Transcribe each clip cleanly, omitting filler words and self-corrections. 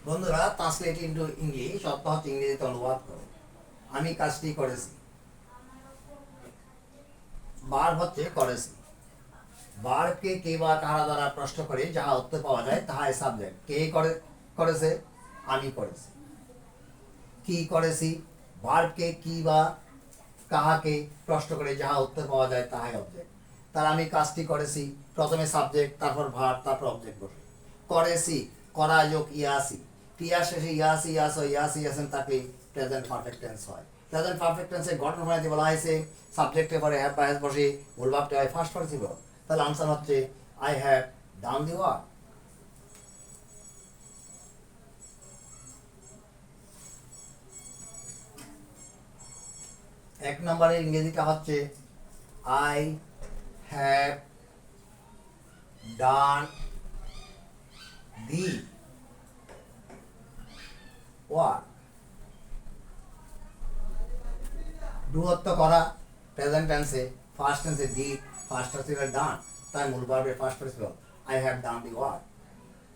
বন্ধুরা, translate into English অর্থ হচ্ছে ইংরেজিতে অনুবাদ করো। আমি কাজটি করেছি। ভার্ব হচ্ছে করেছি। ভার্বকে কে বা কারা দ্বারা প্রশ্ন করে যাহা উত্তর পাওয়া যায় তাহাই সাবজেক্ট। কে করেছে? আমি করেছি। কি করেছি? ভার্বকে কি বা কাহাকে প্রশ্ন করে যাহা উত্তর পাওয়া যায় তাহাই অবজেক্ট। তার আমি কাজটি করেছি, প্রথমে সাবজেক্ট, তারপর ভার্ব, তারপর অবজেক্ট বসে। করেছি, করা যোগ ইয়াসি, ক্রিয়ার শেষে ইয়াসি ইয়াসি আছেন তাকে প্রেজেন্ট পারফেক্ট টেন্স হয়। প্রেজেন্ট পারফেক্ট টেন্সে গঠন প্রণালী বলা হয়েছে সাবজেক্টের পরে হ্যাভ বা হ্যাজ বসে মূল ভাবটি হয় ফার্স্ট পার্টিসিপল। তাহলে আনসার হচ্ছে I have done the work. এক নম্বরের ইংরেজিটা হচ্ছে I have done the work. Do অর্থ করা, প্রেজেন্ট টেন্সে, ফার্স্ট টেন্সে দি, ফার্স্ট পার্টিসিপল ডান, তাই মূল ভার্বের first participle I have done the work.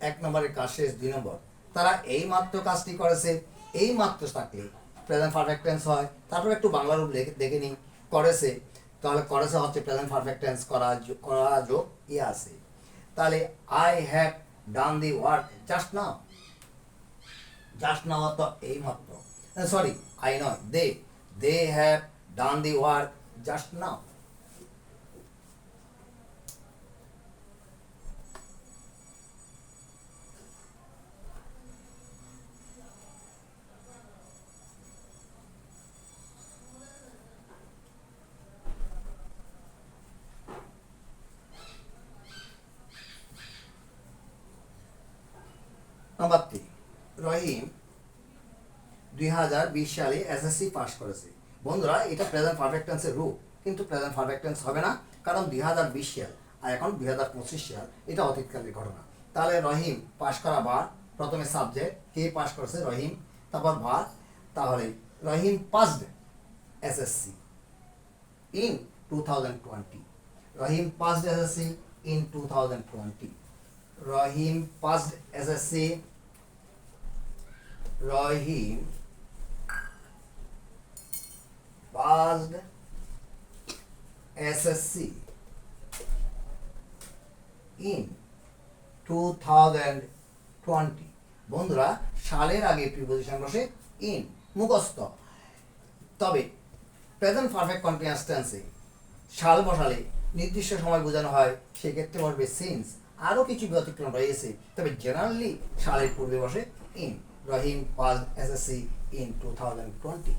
এক নম্বরের কাজ শেষ। 2 নম্বর, তারা এই মাত্র কাজটি করেছে। এই মাত্র থাকলে প্রেজেন্ট পারফেক্ট টেন্স হয়। তারপর একটু বাংলা রূপ দেখে নিই। করেছে, তাহলে করেছে হচ্ছে প্রেজেন্ট পারফেক্ট টেন্স, করা যোগ ইয়ে আছে। তাহলে I have done the work just now. Just now অর্থ এই মাত্র, সরি আই নয়, they have done the work just now. Number 3, Rahim 2020 সালে এসএসসি পাস করেছে। বন্ধুরা, এটা প্রেজেন্ট পারফেক্ট টেন্সের রূপ, কিন্তু প্রেজেন্ট পারফেক্ট টেন্স হবে না, কারণ 2020 সাল আর এখন 2025 সাল, এটা অতীতকালের ঘটনা। তাহলে রহিম পাস করা বার, প্রথমে সাবজেক্ট, কে পাস করেছে? রহিম, তারপর বার। তাহলে Rahim passed SSC in 2020। Rahim passed SSC in 2020। Rahim passed SSC, Rahim passed SSC in 2020। বন্ধুরা, সালের আগে প্রিপোজিশন বসে ইন, মুখস্থ। তবে প্রেজেন্ট পারফেক্ট কন্টিনিউয়াস টেন্সে সাল বসালে নির্দিষ্ট সময় বোঝানো হয়, সেক্ষেত্রে বসবে সিন্স। আরও কিছু ব্যতিক্রম রয়েছে, তবে জেনারেলি সালের পূর্বে বসে in. Rahim passed SSC in 2020।